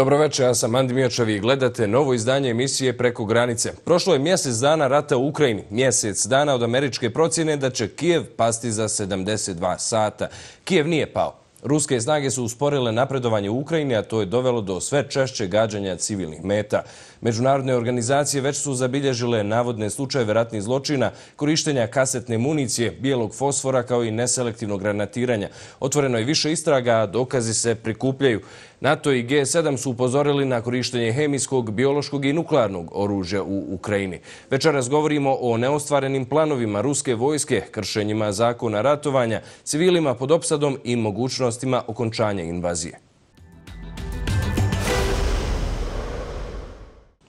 Dobro večer, ja sam Andi Miočev i gledate novo izdanje emisije Preko granice. Prošlo je mjesec dana rata u Ukrajini, mjesec dana od američke procjene da će Kijev pasti za 72 sata. Kijev nije pao. Ruske snage su usporile napredovanje u Ukrajini, a to je dovelo do sve češće gađanja civilnih meta. Međunarodne organizacije već su zabilježile navodne slučajeve ratnih zločina, korištenja kasetne municije, bijelog fosfora kao i neselektivnog granatiranja. Otvoreno je više istraga, a dokazi se prikupljaju. NATO i G7 su upozorili na korištenje hemijskog, biološkog i nuklearnog oružja u Ukrajini. Večeras govorimo o neostvarenim planovima ruske vojske, kršenjima zakona ratovanja, civilima pod opsadom i mogućnostima okončanja invazije.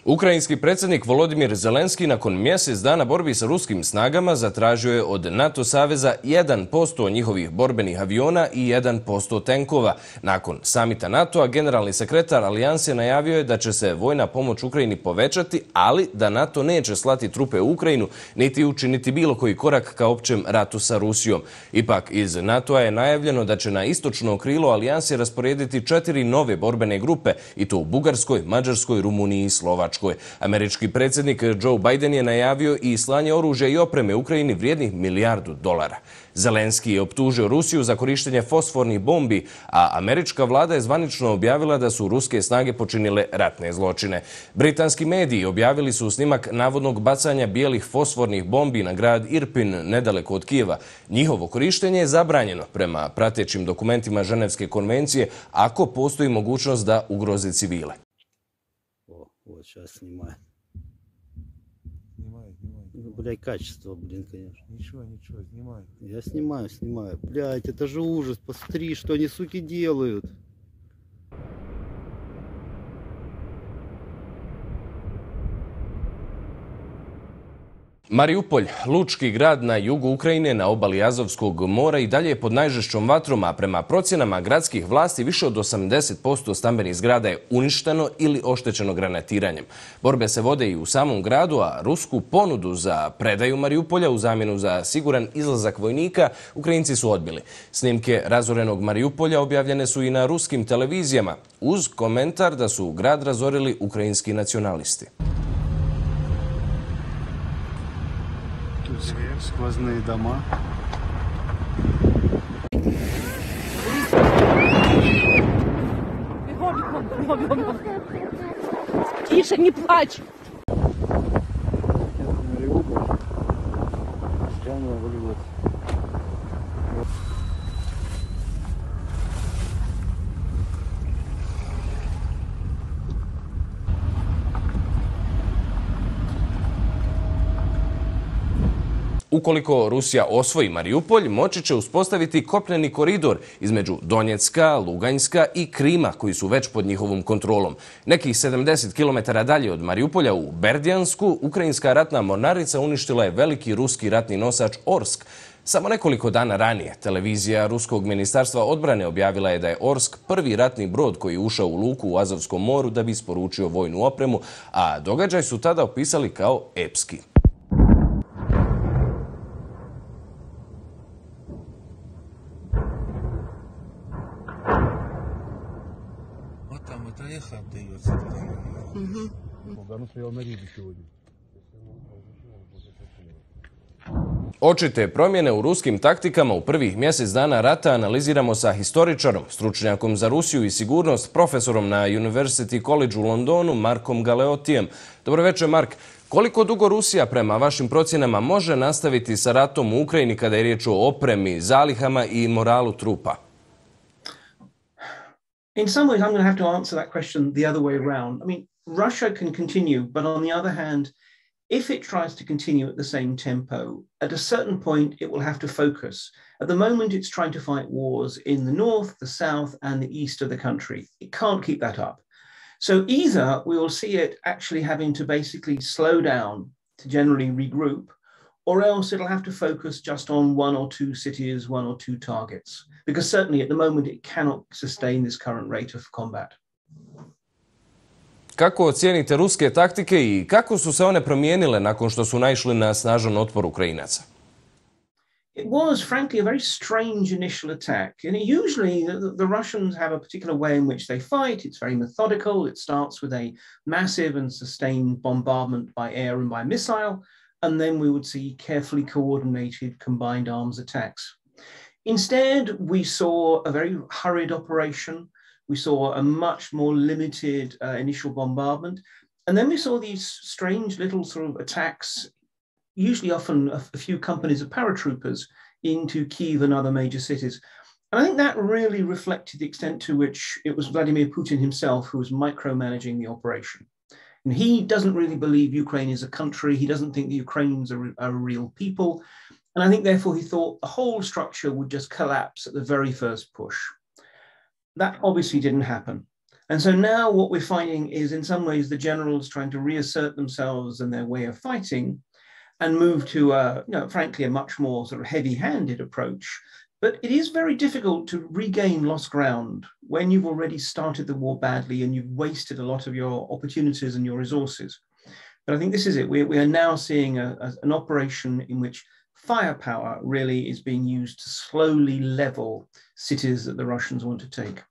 Ukrajinski predsjednik Volodimir Zelenski nakon mjesec dana borbi sa ruskim snagama zatražio je od NATO saveza 1% njihovih borbenih aviona i 1% tenkova. Nakon samita NATO-a generalni sekretar alijanse najavio je da će se vojna pomoć Ukrajini povećati, ali da NATO neće slati trupe u Ukrajinu niti učiniti bilo koji korak ka općem ratu sa Rusijom. Ipak iz NATO-a je najavljeno da će na istočno krilo alijanse rasporediti 4 nove borbene grupe i to u Bugarskoj, Mađarskoj, Rumuniji i Slovačkoj. Američki predsjednik Joe Biden je najavio i slanje oružja i opreme Ukrajini vrijednih $1 milijardu. Zelenski je optužio Rusiju za korištenje fosfornih bombi, a američka vlada je zvanično objavila da su ruske snage počinile ratne zločine. Britanski mediji objavili su snimak navodnog bacanja bijelih fosfornih bombi na grad Irpin, nedaleko od Kijeva. Njihovo korištenje je zabranjeno prema pratećim dokumentima Ženevske konvencije ako postoji mogućnost da ugrozi civile. Вот сейчас снимаю. Блядь, качество, блин, конечно. Ничего, снимай. Я снимаю. Блядь, это же ужас. Посмотри, что они, суки, делают. Mariupolj, lučki grad na jugu Ukrajine na obali Azovskog mora i dalje je pod najžešćom vatrom, a prema procjenama gradskih vlasti više od 80% stambenih zgrada je uništeno ili oštećeno granatiranjem. Borbe se vode i u samom gradu, a rusku ponudu za predaju Mariupolja u zamjenu za siguran izlazak vojnika Ukrajinci su odbili. Snimke razorenog Mariupolja objavljene su i na ruskim televizijama, uz komentar da su grad razorili ukrajinski nacionalisti. Сквозные дома. Бегом. Тише, не плачь. Ukoliko Rusija osvoji Mariupolj, moći će uspostaviti kopneni koridor između Donjecka, Luganjska i Krima, koji su već pod njihovom kontrolom. Nekih 70 km dalje od Mariupolja u Berdjansku, ukrajinska ratna mornarica uništila je veliki ruski ratni nosač Orsk. Samo nekoliko dana ranije, televizija Ruskog ministarstva odbrane objavila je da je Orsk prvi ratni brod koji je ušao u luku u Azovskom moru da bi isporučio vojnu opremu, a događaj su tada opisali kao epski. Očite promjene u ruskim taktikama u prvih mjesec dana rata analiziramo sa historičarom, stručnjakom za Rusiju i sigurnost, profesorom na University College u Londonu, Markom Galeotijem. Dobro večer, Mark. Koliko dugo Rusija prema vašim procjenama može nastaviti sa ratom u Ukrajini kada je riječ o opremi, zalihama i moralu trupa? In some ways, I'm going to have to answer that question the other way around. I mean, Russia can continue, but on the other hand, if it tries to continue at the same tempo, at a certain point, it will have to focus. At the moment, it's trying to fight wars in the north, the south, and the east of the country. It can't keep that up. So either we will see it actually having to basically slow down to generally regroup, or else it'll have to focus just on 1 or 2 cities, 1 or 2 targets. Because certainly at the moment it cannot sustain this current rate of combat. Kako ocijenite ruske taktike i kako su se one promijenile nakon što su naišli na snažan otpor Ukrajinaca? It was, frankly, a very strange initial attack. And usually the Russians have a particular way in which they fight. It's very methodical. It starts with a massive and sustained bombardment by air and by missile. And then we would see carefully coordinated combined arms attacks. Instead, we saw a very hurried operation. We saw a much more limited initial bombardment. And then we saw these strange little sort of attacks, usually often a few companies of paratroopers into Kyiv and other major cities. And I think that really reflected the extent to which it was Vladimir Putin himself who was micromanaging the operation. And he doesn't really believe Ukraine is a country. He doesn't think the Ukrainians are real people. And I think, therefore, he thought the whole structure would just collapse at the very first push. That obviously didn't happen. And so now what we're finding is, in some ways, the generals trying to reassert themselves and their way of fighting and move to, frankly, a much more sort of heavy-handed approach. But it is very difficult to regain lost ground when you've already started the war badly and you've wasted a lot of your opportunities and your resources. But I think this is it. We are now seeing an operation in which firepower really is being used to slowly level cities that the Russians want to take.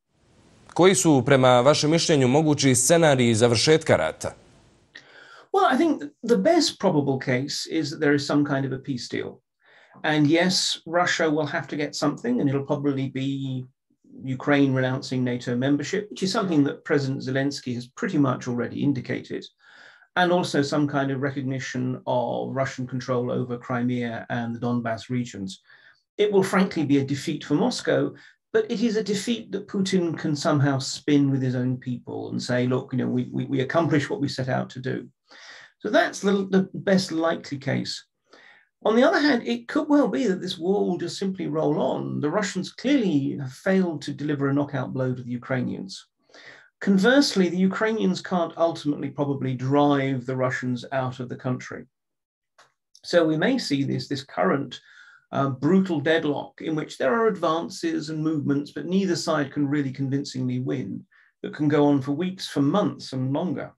Koji su, prema vašem mišljenju, mogući scenariji završetka rata? Well, I think the best probable case is that there is some kind of a peace deal. And yes, Russia will have to get something, and it'll probably be Ukraine renouncing NATO membership, which is something that President Zelensky has pretty much already indicated, and also some kind of recognition of Russian control over Crimea and the Donbass regions. It will frankly be a defeat for Moscow, but it is a defeat that Putin can somehow spin with his own people and say, look, we accomplished what we set out to do. So that's the best likely case. On the other hand, it could well be that this war will just simply roll on. The Russians clearly have failed to deliver a knockout blow to the Ukrainians. Conversely, the Ukrainians can't ultimately probably drive the Russians out of the country. So we may see this current brutal deadlock in which there are advances and movements, but neither side can really convincingly win, that can go on for weeks, for months and longer.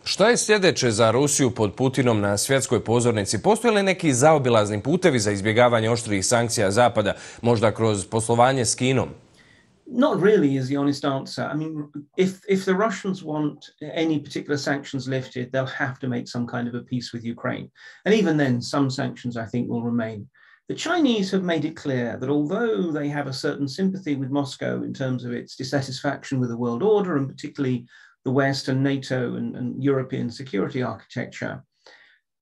Šta je sljedeće za Rusiju pod Putinom na svjetskoj pozornici? Postoje li neki zaobilazni putevi za izbjegavanje oštrih sankcija Zapada, možda kroz poslovanje s Kinom? Not really is the honest answer. I mean, if the Russians want any particular sanctions lifted, they'll have to make some kind of a peace with Ukraine. And even then, some sanctions, I think, will remain. The Chinese have made it clear that although they have a certain sympathy with Moscow in terms of its dissatisfaction with the world order, and particularly the West and NATO and European security architecture,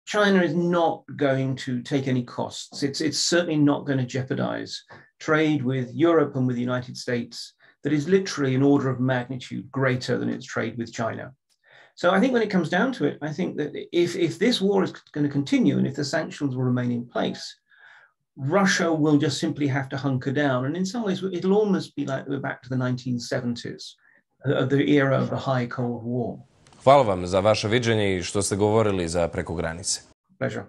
China is not going to take any costs. It's certainly not going to jeopardize trade with Europe and with the United States that is literally an order of magnitude greater than its trade with China. So I think when it comes down to it, I think that if this war is going to continue and if the sanctions will remain in place, Russia will just simply have to hunker down. And in some ways, it'll almost be like we're back to the 1970s. The era of the high Cold War. Hvala vam za vaše viđenje i što ste govorili za Preko granice. Pleasure.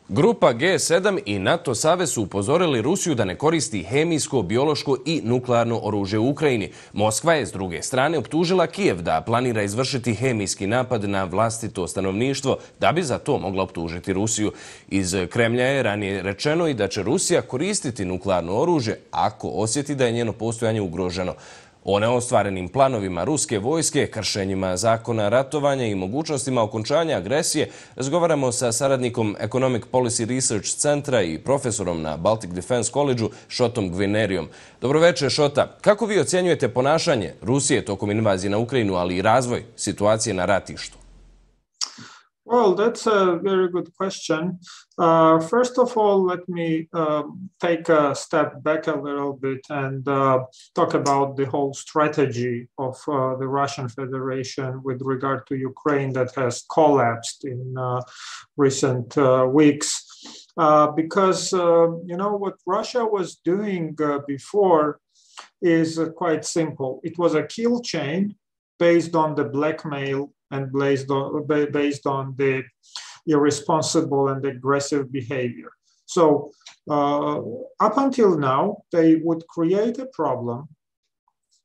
Grupa G7 i NATO savez su upozorili Rusiju da ne koristi hemijsko, biološko i nuklearno oružje u Ukrajini. Moskva je s druge strane optužila Kijev da planira izvršiti hemijski napad na vlastito stanovništvo da bi za to mogla optužiti Rusiju. Iz Kremlja je ranije rečeno i da će Rusija koristiti nuklearno oružje ako osjeti da je njeno postojanje ugroženo. O neostvarenim planovima ruske vojske, kršenjima zakona ratovanja i mogućnostima okončanja agresije razgovaramo sa saradnikom Economic Policy Research centra i profesorom na Baltic Defense College-u Šotom Gvinerijom. Dobroveče, Šota. Kako vi ocjenjujete ponašanje Rusije tokom invazije na Ukrajinu, ali i razvoj situacije na ratištu? Well, that's a very good question. First of all, let me take a step back a little bit and talk about the whole strategy of the Russian Federation with regard to Ukraine that has collapsed in recent weeks. Because, what Russia was doing before is quite simple. It was a kill chain based on the blackmail and based on the irresponsible and aggressive behavior. So up until now, they would create a problem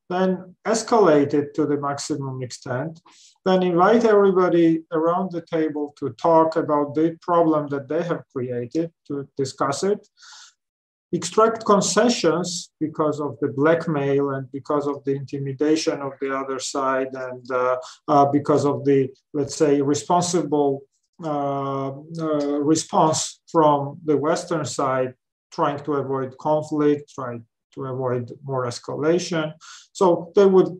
then escalate it to the maximum extent, then invite everybody around the table to talk about the problem that they have created, to discuss it, extract concessions because of the blackmail and because of the intimidation of the other side and because of the, let's say, responsible response from the Western side, trying to avoid conflict, trying to avoid more escalation. So they would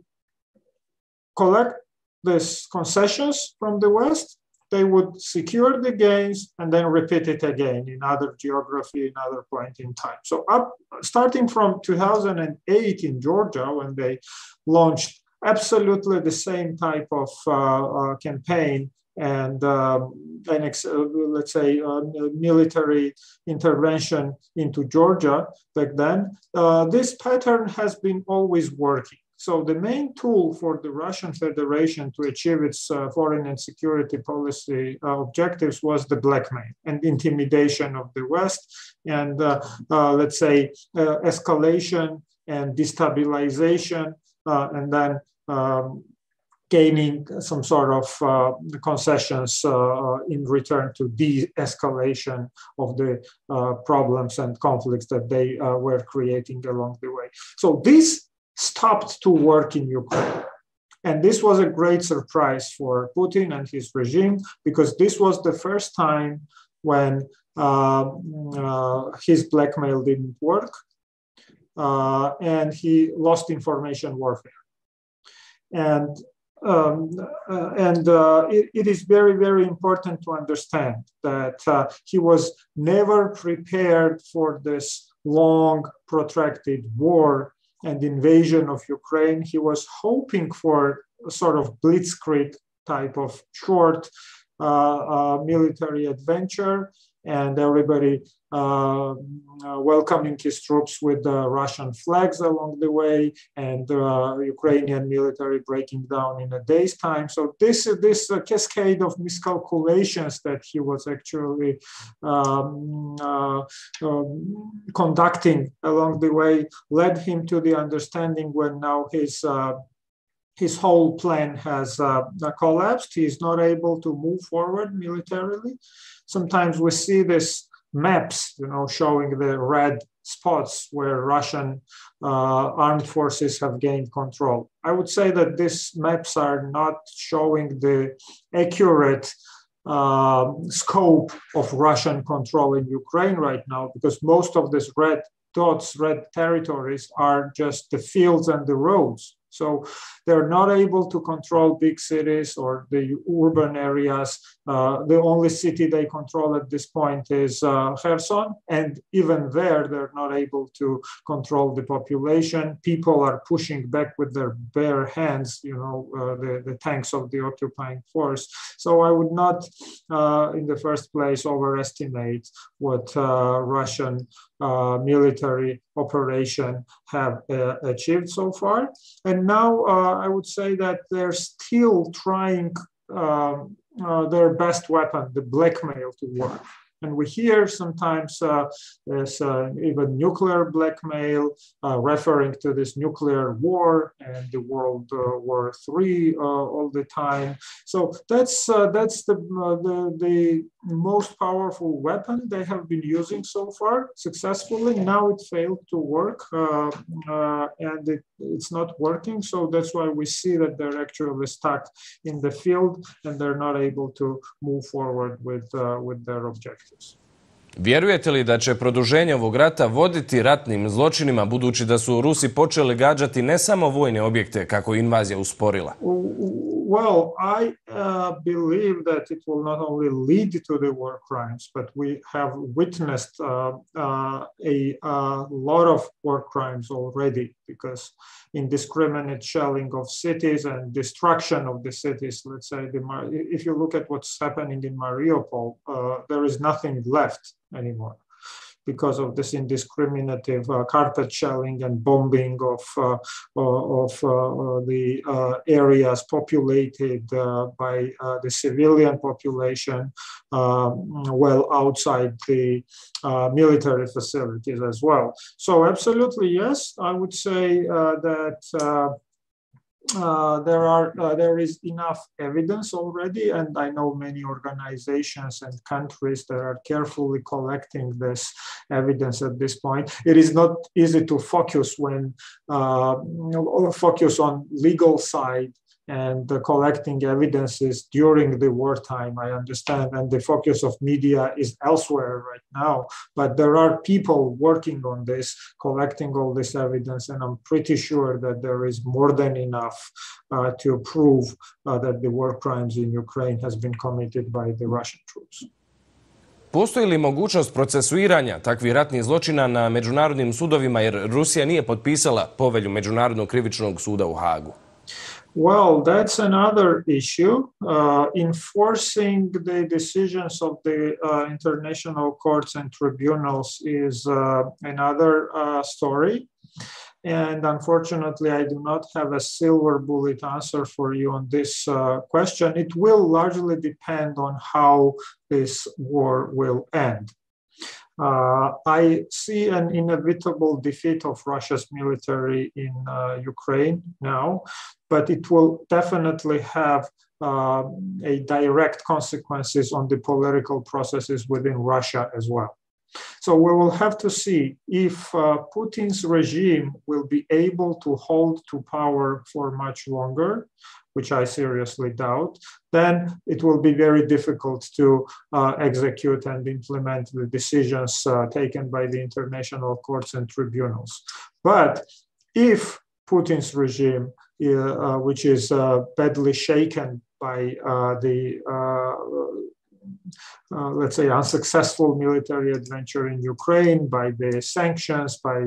collect these concessions from the West, they would secure the gains and then repeat it again in other geography, in other point in time. So starting from 2008 in Georgia, when they launched absolutely the same type of campaign and let's say military intervention into Georgia back then, this pattern has been always working. So the main tool for the Russian Federation to achieve its foreign and security policy objectives was the blackmail and intimidation of the West and, let's say, escalation and destabilization, and then gaining some sort of concessions in return to de-escalation of the problems and conflicts that they were creating along the way. So this stopped to work in Ukraine. And this was a great surprise for Putin and his regime, because this was the first time when his blackmail didn't work and he lost information warfare. And it is very, very important to understand that he was never prepared for this long, protracted war and invasion of Ukraine. He was hoping for a sort of blitzkrieg type of short military adventure, and everybody welcoming his troops with Russian flags along the way, and Ukrainian military breaking down in a day's time. So this cascade of miscalculations that he was actually conducting along the way led him to the understanding when now his whole plan has collapsed. He is not able to move forward militarily. Sometimes we see this maps, showing the red spots where Russian armed forces have gained control. I would say that these maps are not showing the accurate scope of Russian control in Ukraine right now, because most of these red dots, red territories, are just the fields and the roads. So they're not able to control big cities or the urban areas. The only city they control at this point is Kherson. And even there, they're not able to control the population. People are pushing back with their bare hands, the tanks of the occupying force. So I would not, in the first place, overestimate what Russian military operation have achieved so far. And now I would say that they're still trying their best weapon, the blackmail, to work. And we hear sometimes there's even nuclear blackmail, referring to this nuclear war and the World War III all the time. So that's the most powerful weapon they have been using so far successfully. Now it failed to work, and it's not working. So that's why we see that they're actually stuck in the field and they're not able to move forward with their objectives. Vjerujete li da će produženje ovog rata voditi ratnim zločinima, budući da su Rusi počeli gađati ne samo vojne objekte kako je invazija usporila? Well, I believe that it will not only lead to the war crimes, but we have witnessed a lot of war crimes already, because indiscriminate shelling of cities and destruction of the cities. Let's say, if you look at what's happening in Mariupol, there is nothing left anymore. because of this indiscriminative carpet shelling and bombing of the areas populated by the civilian population, well outside the military facilities as well. So absolutely yes, I would say that there is enough evidence already, and I know many organizations and countries that are carefully collecting this evidence at this point. It is not easy to focus when focus on legal side and collecting evidences during the wartime, I understand, and the focus of media is elsewhere right now. But there are people working on this, collecting all this evidence, and I'm pretty sure that there is more than enough to prove that the war crimes in Ukraine has been committed by the Russian troops. Postoji li mogućnost procesuiranja takvih ratnih zločina na međunarodnim sudovima jer Rusija nije potpisala povelju Međunarodnog krivičnog suda u Hagu? Well, that's another issue. Enforcing the decisions of the international courts and tribunals is another story. And unfortunately, I do not have a silver bullet answer for you on this question. It will largely depend on how this war will end. I see an inevitable defeat of Russia's military in Ukraine now, but it will definitely have a direct consequences on the political processes within Russia as well. So we will have to see if Putin's regime will be able to hold to power for much longer, which I seriously doubt. Then it will be very difficult to execute and implement the decisions taken by the international courts and tribunals. But if Putin's regime, which is badly shaken by let's say, unsuccessful military adventure in Ukraine, by the sanctions, by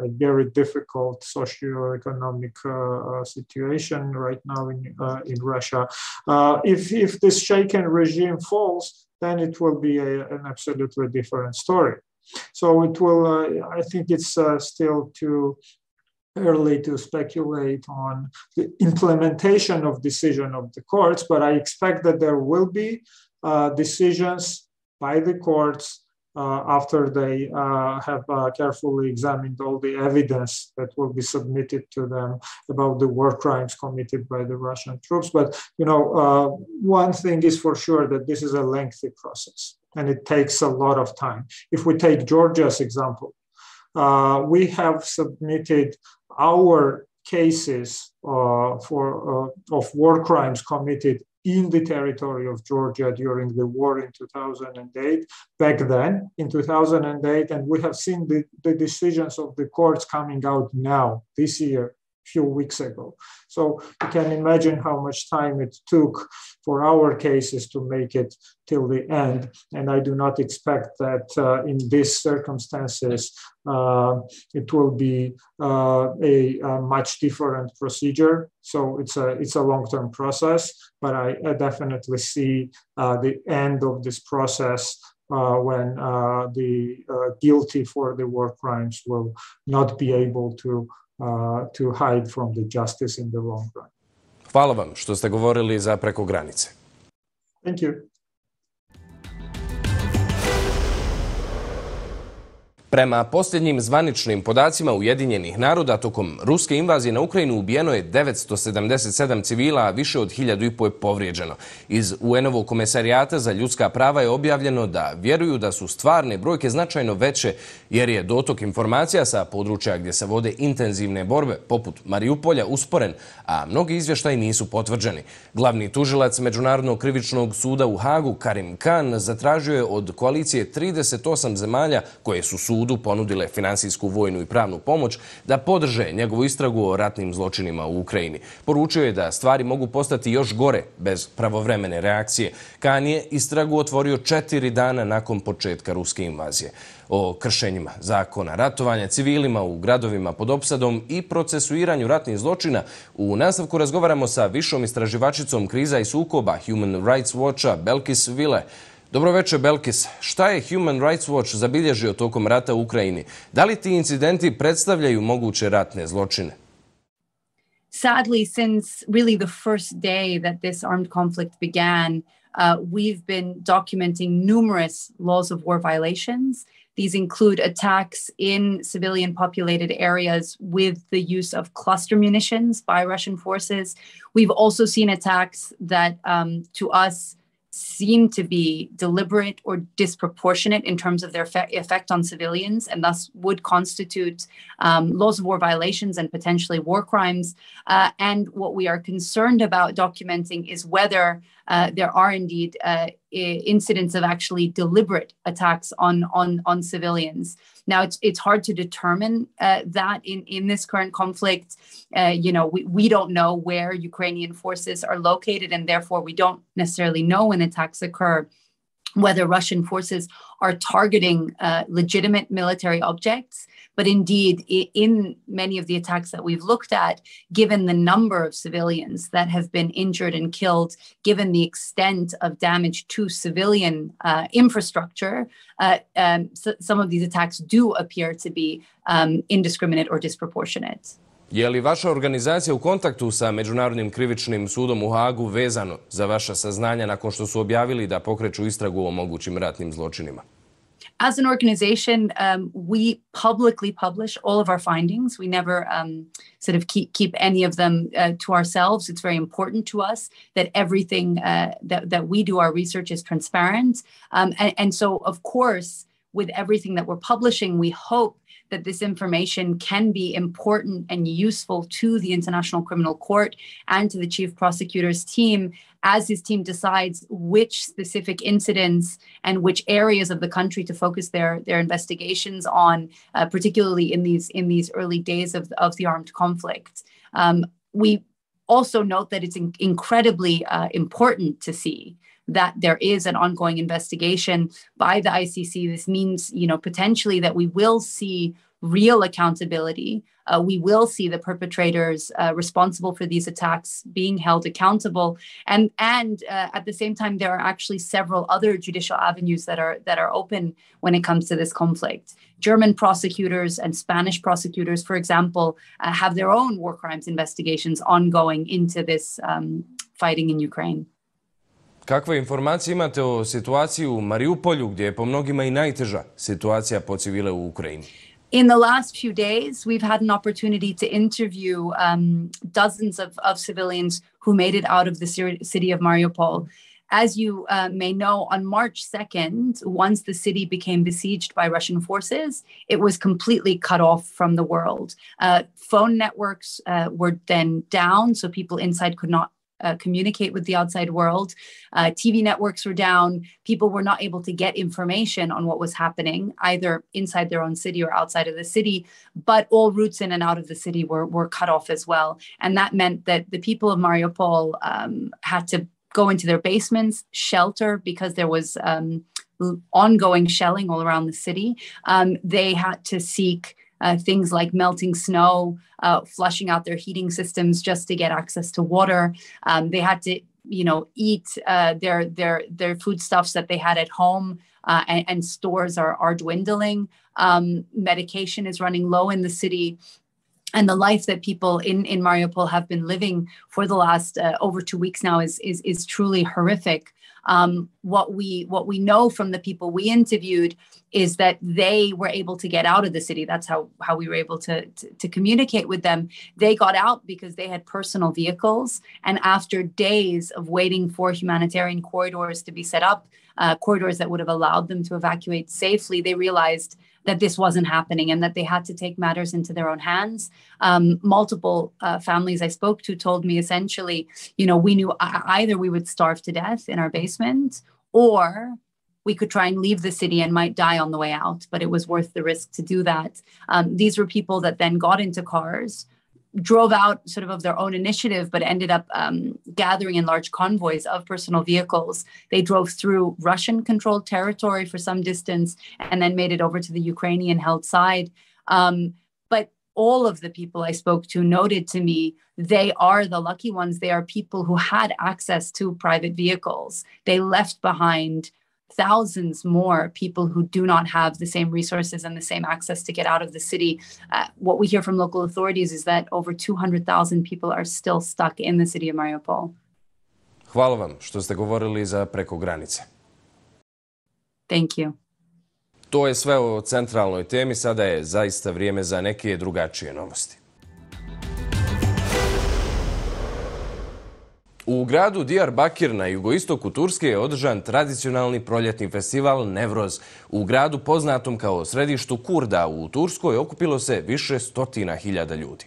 a very difficult socio-economic situation right now in Russia. If this shaken regime falls, then it will be an absolutely different story. So it will, I think it's still too early to speculate on the implementation of decision of the courts, but I expect that there will be decisions by the courts after they have carefully examined all the evidence that will be submitted to them about the war crimes committed by the Russian troops. But, you know, one thing is for sure that this is a lengthy process and it takes a lot of time. If we take Georgia's example, we have submitted our cases of war crimes committed in the territory of Georgia during the war in 2008, back then in 2008, and we have seen the decisions of the courts coming out now, this year, few weeks ago. So you can imagine how much time it took for our cases to make it till the end. And I do not expect that in these circumstances, it will be a much different procedure. So it's a long-term process, but I definitely see the end of this process when the guilty for the war crimes will not be able to hide from the justice in the long run. Hvala vam što ste govorili za Preko granice. Thank you. Prema posljednjim zvaničnim podacima Ujedinjenih naroda, tokom ruske invazije na Ukrajinu ubijeno je 977 civila, a više od 1000 je povrijeđeno. Iz UN-ovog komesarijata za ljudska prava je objavljeno da vjeruju da su stvarne brojke značajno veće, jer je dotok informacija sa područja gdje se vode intenzivne borbe, poput Mariupolja, usporen, a mnogi izvještaji nisu potvrđeni. Glavni tužilac Međunarodnog krivičnog suda u Hagu, Karim Khan, zatražio je od koalicije 38 zemalja koje su sudu ponudile finansijsku, vojnu i pravnu pomoć da podrže njegovu istragu o ratnim zločinima u Ukrajini. Poručio je da stvari mogu postati još gore bez pravovremene reakcije. Khan je istragu otvorio 4 dana nakon početka ruske invazije. O kršenjima zakona, ratovanja civilima u gradovima pod opsadom i procesuiranju ratnih zločina u nastavku razgovaramo sa višom istraživačicom kriza i sukoba Human Rights Watcha Belkis Vile. Dobro večer, Belkis. Šta je Human Rights Watch zabilježio tokom rata u Ukrajini? Da li ti incidenti predstavljaju moguće ratne zločine? Sadly, since really the first day that this armed conflict began, we've been documenting numerous laws of war violations. These include attacks in civilian populated areas with the use of cluster munitions by Russian forces. We've also seen attacks that, to us, seem to be deliberate or disproportionate in terms of their effect on civilians, and thus would constitute laws of war violations and potentially war crimes. And what we are concerned about documenting is whether there are indeed incidents of actually deliberate attacks on civilians. Now, it's hard to determine that in this current conflict. We don't know where Ukrainian forces are located, and therefore we don't necessarily know when attacks occur whether Russian forces are targeting legitimate military objects. But indeed, in many of the attacks that we've looked at, given the number of civilians that have been injured and killed, given the extent of damage to civilian infrastructure, some of these attacks do appear to be indiscriminate or disproportionate. Je li vaša organizacija u kontaktu sa Međunarodnim krivičnim sudom u Hagu vezano za vaša saznanja nakon što su objavili da pokreću istragu o mogućim ratnim zločinima? As an organization, we publicly publish all of our findings. We never sort of keep any of them to ourselves. It's very important to us that everything that we do, our research, is transparent. And so, of course, with everything that we're publishing, we hope that this information can be important and useful to the International Criminal Court and to the Chief Prosecutor's team as his team decides which specific incidents and which areas of the country to focus their investigations on, particularly in these early days of the armed conflict. We also note that it's incredibly important to see that there is an ongoing investigation by the ICC. This means, potentially that we will see real accountability. We will see the perpetrators responsible for these attacks being held accountable. And at the same time, there are actually several other judicial avenues that are open when it comes to this conflict. German prosecutors and Spanish prosecutors, for example, have their own war crimes investigations ongoing into this fighting in Ukraine. Kakve informacije imate o situaciji u Mariupolju, gdje je po mnogima i najteža situacija po civile u Ukrajini? In the last few days, we've had an opportunity to interview dozens of civilians who made it out of the city of Mariupol. As you may know, on March 2nd, once the city became besieged by Russian forces, it was completely cut off from the world. Phone networks were then down, so people inside could not communicate with the outside world. TV networks were down. People were not able to get information on what was happening, either inside their own city or outside of the city, but all routes in and out of the city were cut off as well. And that meant that the people of Mariupol had to go into their basements, shelter, because there was ongoing shelling all around the city. They had to seek things like melting snow, flushing out their heating systems just to get access to water. They had to, eat their foodstuffs that they had at home, and stores are dwindling. Medication is running low in the city. And the life that people in Mariupol have been living for the last over 2 weeks now is truly horrific. What we know from the people we interviewed is that they were able to get out of the city. That's how we were able to communicate with them. They got out because they had personal vehicles. And after days of waiting for humanitarian corridors to be set up, corridors that would have allowed them to evacuate safely, they realized that this wasn't happening and that they had to take matters into their own hands. Multiple families I spoke to told me essentially, we knew either we would starve to death in our basement or we could try and leave the city and might die on the way out, but it was worth the risk to do that. These were people that then got into cars, drove out sort of their own initiative, but ended up gathering in large convoys of personal vehicles. They drove through Russian-controlled territory for some distance and then made it over to the Ukrainian-held side. But all of the people I spoke to noted to me, they are the lucky ones. They are people who had access to private vehicles. They left behind thousands more people who do not have the same resources and the same access to get out of the city. What we hear from local authorities is that over 200,000 people are still stuck in the city of Mariupol. Hvala vam što ste govorili za Preko granice. Thank you. To je sve o centralnoj temi, sada je zaista vrijeme za neke drugačije novosti. U gradu Diyarbakir na jugoistoku Turske je održan tradicionalni proljetni festival Nevroz. U gradu poznatom kao središtu Kurda u Turskoj okupilo se više stotina hiljada ljudi.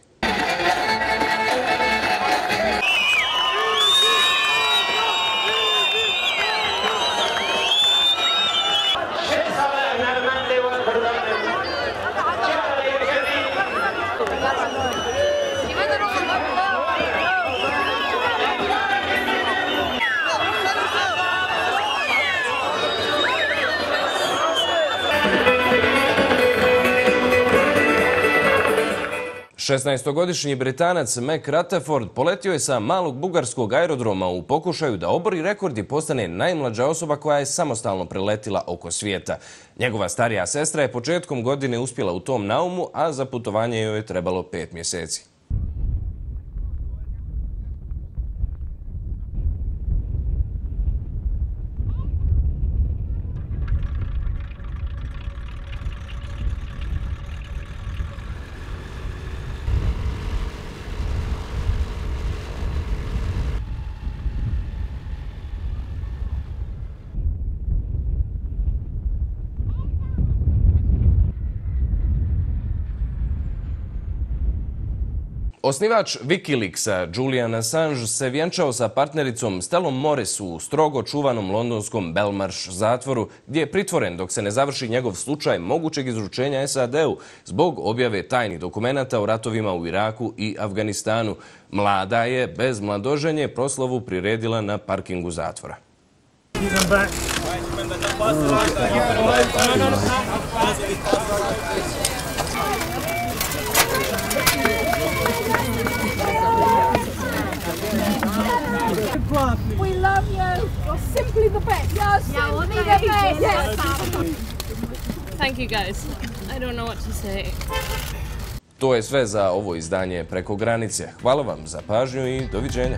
Šesnaestogodišnji Britanac Mac Rutherford poletio je sa malog bugarskog aerodroma u pokušaju da obori rekord i postane najmlađa osoba koja je samostalno preletila oko svijeta. Njegova starija sestra je početkom godine uspjela u tom naumu, a za putovanje joj je trebalo 5 mjeseci. Osnivač Wikileaksa Julian Assange se vjenčao sa partnericom Stellom Morris u strogo čuvanom londonskom Belmarsh zatvoru, gdje je pritvoren dok se ne završi njegov slučaj mogućeg izručenja SAD-u zbog objave tajnih dokumenata o ratovima u Iraku i Afganistanu. Mlada je bez mladoženje proslavu priredila na parkingu zatvora. We love you. You're simply the best. You're simply the best. Yes. Thank you guys. I don't know what to say. To je sve za ovo izdanje Preko granice. Hvala vam za pažnju i doviđenja.